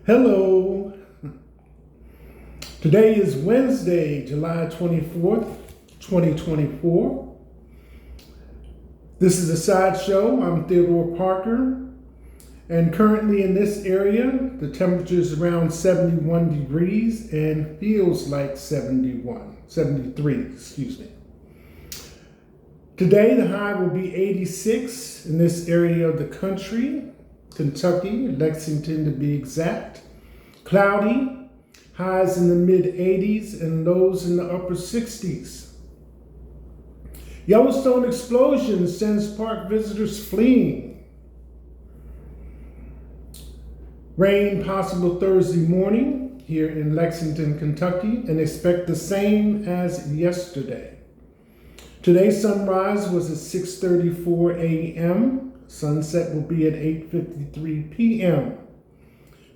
Hello. Today is Wednesday, July 24th, 2024. This is a sideshow. I'm Theodore Parker. And currently in this area, the temperature is around 71 degrees and feels like 73, excuse me. Today, the high will be 86 in this area of the country, Kentucky, Lexington to be exact. Cloudy, highs in the mid-80s and lows in the upper 60s. Yellowstone explosion sends park visitors fleeing. Rain possible Thursday morning here in Lexington, Kentucky, and expect the same as yesterday. Today's sunrise was at 6:34 a.m. Sunset will be at 8:53 p.m.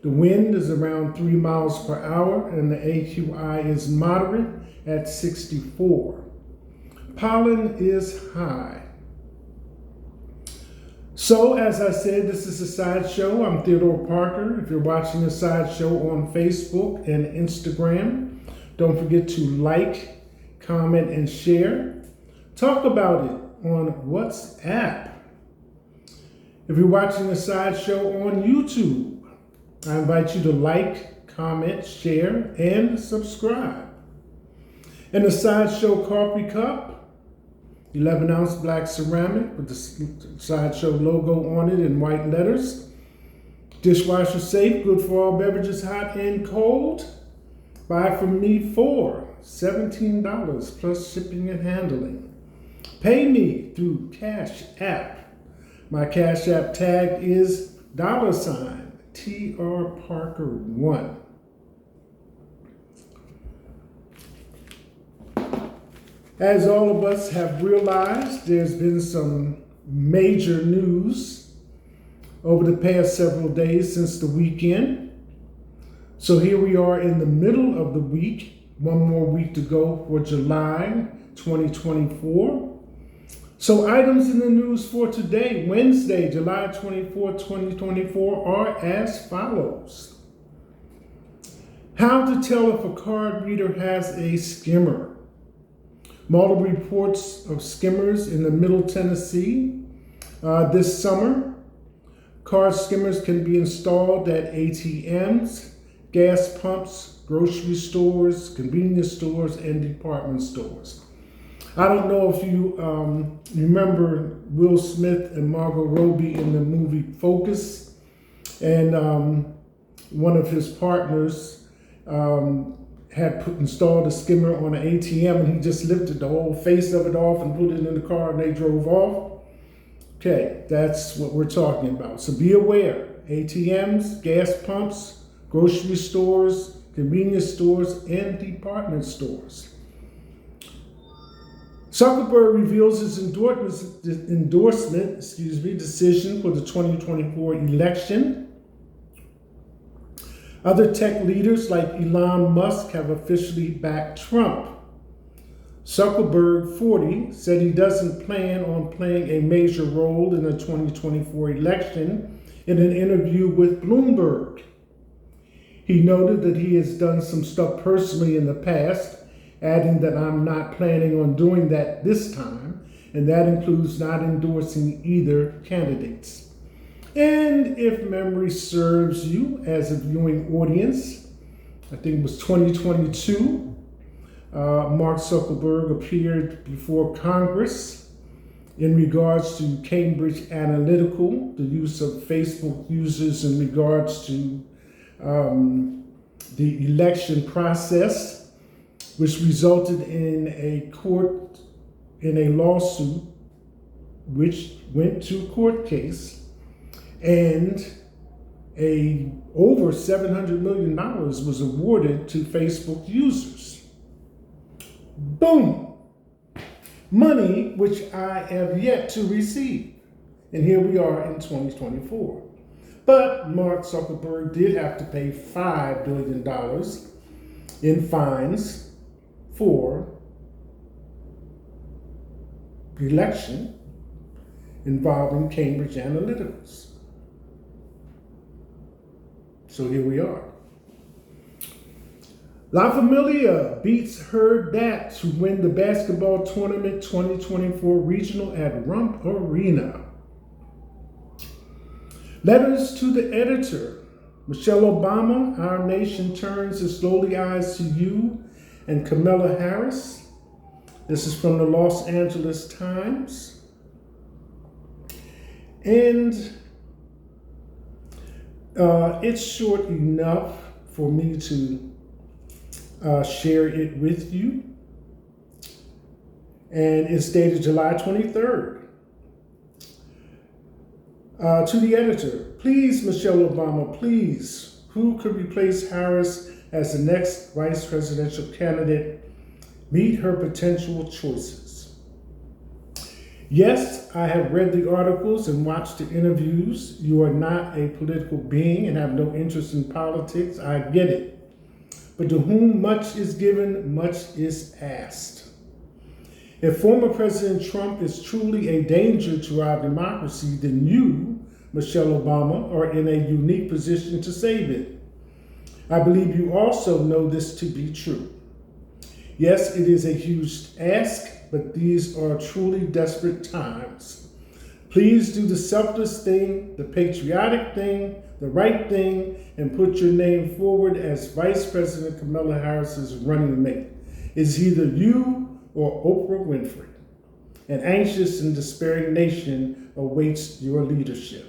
The wind is around 3 miles per hour and the AQI is moderate at 64. Pollen is high. So, as I said, this is a sideshow. I'm Theodore Parker. If you're watching a sideshow on Facebook and Instagram, don't forget to like, comment, and share. Talk about it on WhatsApp. If you're watching a sideshow on YouTube, I invite you to like, comment, share, and subscribe. And the sideshow coffee cup, 11-ounce black ceramic with the sideshow logo on it in white letters. Dishwasher safe, good for all beverages, hot and cold. Buy from me for $17 plus shipping and handling. Pay me through Cash App. My Cash App tag is $TR Parker 1. As all of us have realized, there's been some major news over the past several days since the weekend. So here we are in the middle of the week, one more week to go for July 2024. So items in the news for today, Wednesday, July 24, 2024, are as follows. How to tell if a card reader has a skimmer. Multiple reports of skimmers in the Middle Tennessee this summer. Card skimmers can be installed at ATMs, gas pumps, grocery stores, convenience stores, and department stores. I don't know if you remember Will Smith and Margot Robbie in the movie Focus, and one of his partners had installed a skimmer on an ATM, and he just lifted the whole face of it off and put it in the car, and they drove off. Okay, that's what we're talking about. So be aware, ATMs, gas pumps, grocery stores, convenience stores, and department stores. Zuckerberg reveals his endorsement decision for the 2024 election. Other tech leaders like Elon Musk have officially backed Trump. Zuckerberg, 40, said he doesn't plan on playing a major role in the 2024 election in an interview with Bloomberg. He noted that he has done some stuff personally in the past, adding that I'm not planning on doing that this time, and that includes not endorsing either candidates. And if memory serves you as a viewing audience, I think it was 2022, Mark Zuckerberg appeared before Congress in regards to Cambridge Analytica, the use of Facebook users in regards to the election process, which resulted in a lawsuit which went to court case, and over $700 million was awarded to Facebook users. Boom! Money which I have yet to receive. And here we are in 2024. But Mark Zuckerberg did have to pay $5 billion in fines for election involving Cambridge Analytica. So here we are. La Familia beats her Dat to win the basketball tournament 2024 regional at Rump Arena. Letters to the editor. Michelle Obama, our nation turns its lowly eyes to you, and Kamala Harris. This is from the Los Angeles Times. And it's short enough for me to share it with you. And it's dated July 23rd. To the editor, please, Michelle Obama, please, who could replace Harris as the next vice presidential candidate? Meet her potential choices. Yes, I have read the articles and watched the interviews. You are not a political being and have no interest in politics. I get it. But to whom much is given, much is asked. If former President Trump is truly a danger to our democracy, then you, Michelle Obama, are in a unique position to save it. I believe you also know this to be true. Yes, it is a huge ask, but these are truly desperate times. Please do the selfless thing, the patriotic thing, the right thing, and put your name forward as Vice President Kamala Harris's running mate. It's either you or Oprah Winfrey. An anxious and despairing nation awaits your leadership.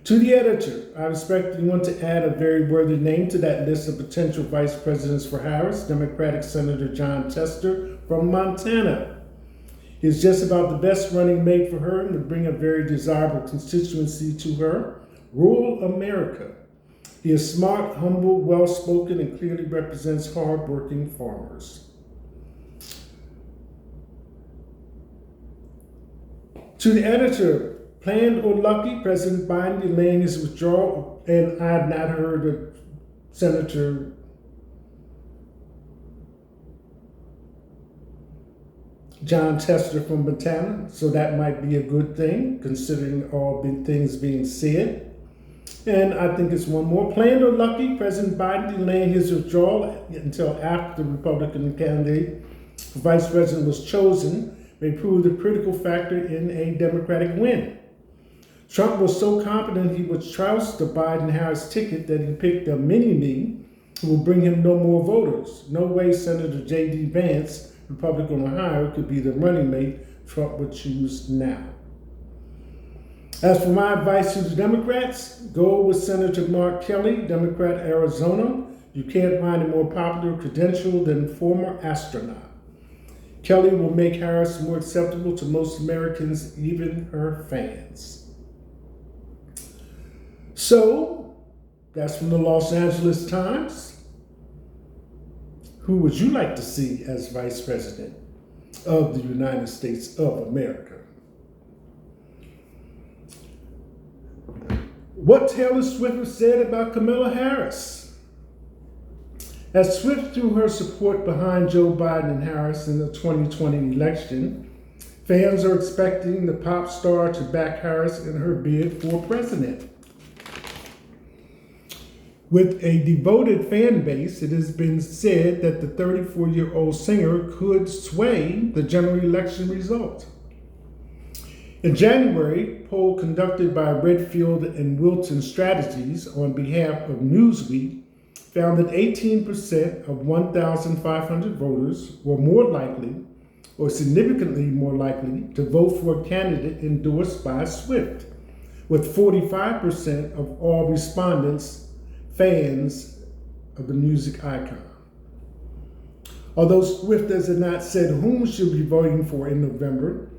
To the editor, I respect you want to add a very worthy name to that list of potential vice presidents for Harris, Democratic Senator Jon Tester from Montana. He is just about the best running mate for her and would bring a very desirable constituency to her, rural America. He is smart, humble, well-spoken, and clearly represents hard-working farmers. To the editor, planned or lucky, President Biden delaying his withdrawal, and I have not heard of Senator Jon Tester from Montana, so that might be a good thing, considering all things being said. And I think it's one more. Planned or lucky, President Biden delaying his withdrawal until after the Republican candidate for vice president was chosen may prove the critical factor in a Democratic win. Trump was so confident he would trounce the Biden-Harris ticket that he picked a mini-me who will bring him no more voters. No way Senator J.D. Vance, Republican of Ohio, could be the running mate Trump would choose now. As for my advice to the Democrats, go with Senator Mark Kelly, Democrat, Arizona. You can't find a more popular credential than former astronaut. Kelly will make Harris more acceptable to most Americans, even her fans. So, that's from the Los Angeles Times. Who would you like to see as Vice President of the United States of America? What Taylor Swift has said about Kamala Harris. As Swift threw her support behind Joe Biden and Harris in the 2020 election, fans are expecting the pop star to back Harris in her bid for president. With a devoted fan base, it has been said that the 34-year-old singer could sway the general election result. In January, a poll conducted by Redfield and Wilton Strategies on behalf of Newsweek found that 18% of 1,500 voters were more likely, or significantly more likely, to vote for a candidate endorsed by Swift, with 45% of all respondents fans of the music icon. Although Swift has not said whom she'll be voting for in November,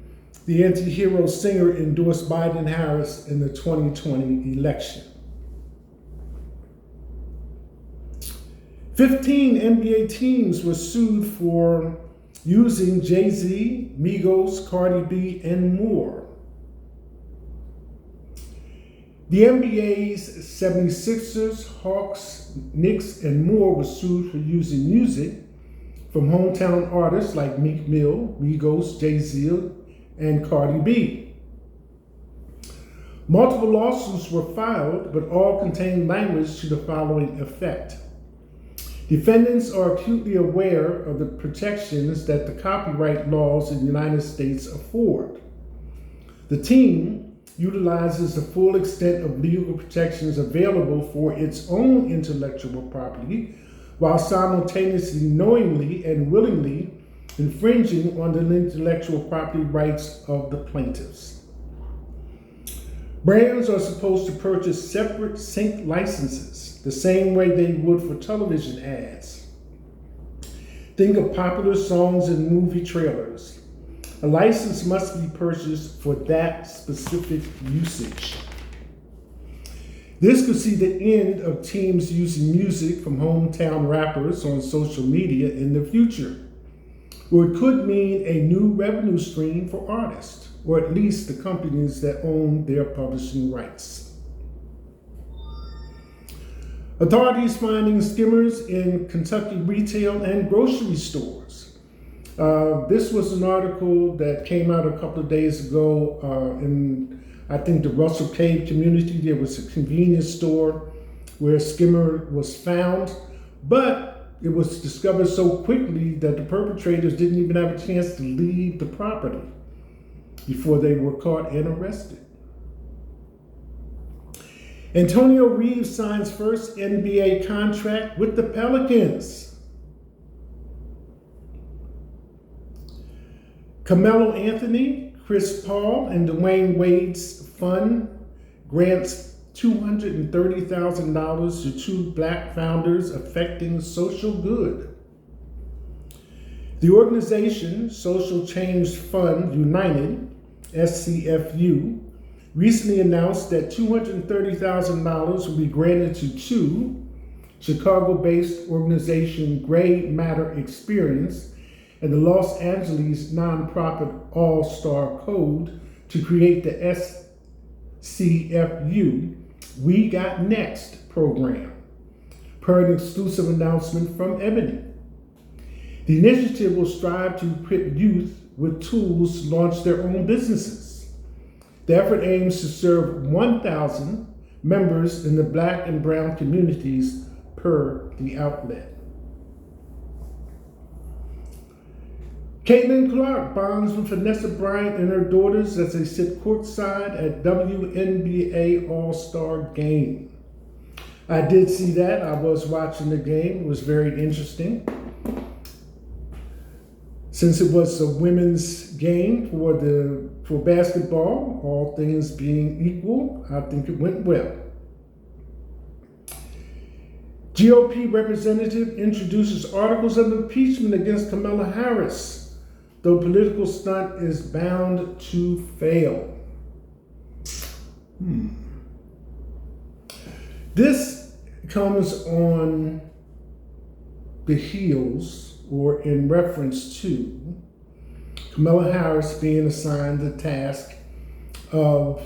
the anti-hero singer endorsed Biden-Harris in the 2020 election. 15 NBA teams were sued for using Jay-Z, Migos, Cardi B, and more. The NBA's 76ers, Hawks, Knicks, and more were sued for using music from hometown artists like Meek Mill, Migos, Jay-Z, and Cardi B. Multiple lawsuits were filed, but all contained language to the following effect. Defendants are acutely aware of the protections that the copyright laws in the United States afford. The team utilizes the full extent of legal protections available for its own intellectual property, while simultaneously knowingly and willingly infringing on the intellectual property rights of the plaintiffs. Brands are supposed to purchase separate sync licenses, the same way they would for television ads. Think of popular songs and movie trailers. A license must be purchased for that specific usage. This could see the end of teams using music from hometown rappers on social media in the future, or it could mean a new revenue stream for artists, or at least the companies that own their publishing rights. Authorities finding skimmers in Kentucky retail and grocery stores. This was an article that came out a couple of days ago in, I think, the Russell Cave community. There was a convenience store where a skimmer was found, but it was discovered so quickly that the perpetrators didn't even have a chance to leave the property before they were caught and arrested. Antonio Reeves signs first NBA contract with the Pelicans. Carmelo Anthony, Chris Paul, and Dwayne Wade's fund grants $230,000 to two Black founders affecting social good. The organization, Social Change Fund United, SCFU, recently announced that $230,000 will be granted to two Chicago-based organization Gray Matter Experience and the Los Angeles nonprofit All-Star Code to create the SCFU We Got Next program, per an exclusive announcement from Ebony. The initiative will strive to equip youth with tools to launch their own businesses. The effort aims to serve 1,000 members in the Black and Brown communities per the outlet. Caitlin Clark bonds with Vanessa Bryant and her daughters as they sit courtside at WNBA All-Star Game. I did see that. I was watching the game. It was very interesting. Since it was a women's game for basketball, all things being equal, I think it went well. GOP representative introduces articles of impeachment against Kamala Harris, though political stunt is bound to fail. This comes on the heels or in reference to Kamala Harris being assigned the task of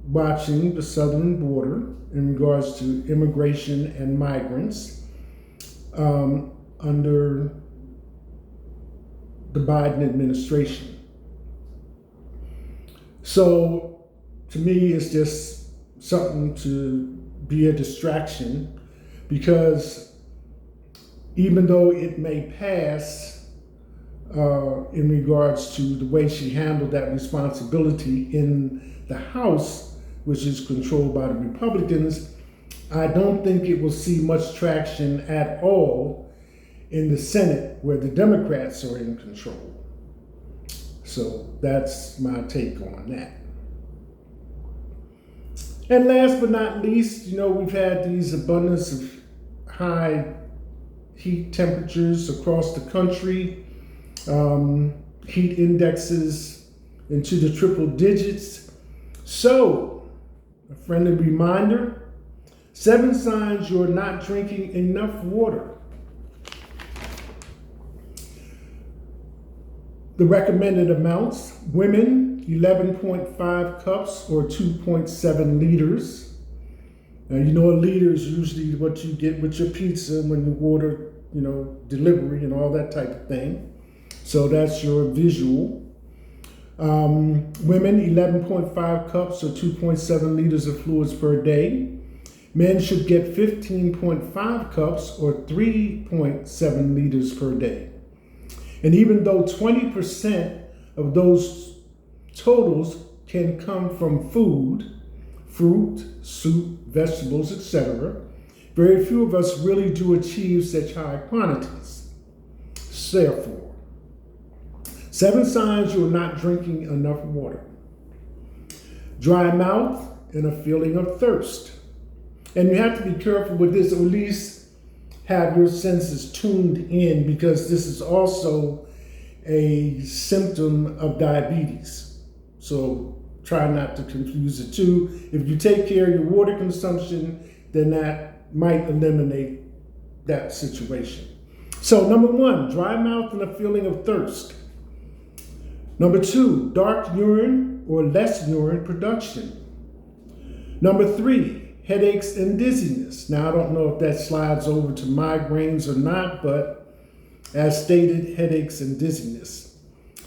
watching the southern border in regards to immigration and migrants under the Biden administration. So to me, it's just something to be a distraction, because even though it may pass in regards to the way she handled that responsibility in the House, which is controlled by the Republicans, I don't think it will see much traction at all in the Senate, where the Democrats are in control. So that's my take on that. And last but not least, we've had these abundance of high heat temperatures across the country, heat indexes into the triple digits. So, a friendly reminder, 7 signs you're not drinking enough water. The recommended amounts: women, 11.5 cups or 2.7 liters. Now, a liter is usually what you get with your pizza when you order, delivery and all that type of thing. So that's your visual. Women, 11.5 cups or 2.7 liters of fluids per day. Men should get 15.5 cups or 3.7 liters per day. And even though 20% of those totals can come from food, fruit, soup, vegetables, etc., very few of us really do achieve such high quantities. Therefore, 7 signs you're not drinking enough water. Dry mouth and a feeling of thirst. And you have to be careful with this, or at least have your senses tuned in, because this is also a symptom of diabetes. So try not to confuse the two. If you take care of your water consumption, then that might eliminate that situation. So number 1, dry mouth and a feeling of thirst. Number 2, dark urine or less urine production. Number 3, headaches and dizziness. Now, I don't know if that slides over to migraines or not, but as stated, headaches and dizziness.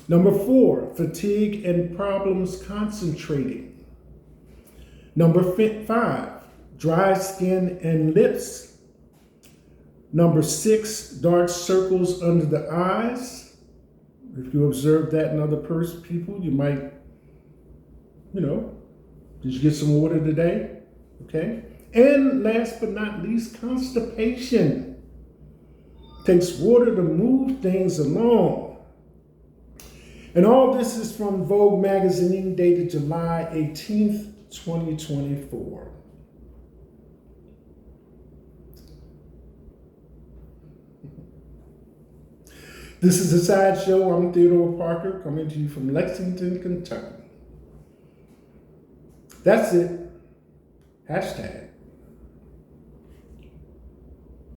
Number 4, fatigue and problems concentrating. Number 5, dry skin and lips. Number 6, dark circles under the eyes. If you observe that in other people, you might, did you get some water today? Okay. And last but not least, constipation. Takes water to move things along. And all this is from Vogue magazine, dated July 18th, 2024. This is The Sideshow. I'm Theodore Parker, coming to you from Lexington, Kentucky. That's it. #.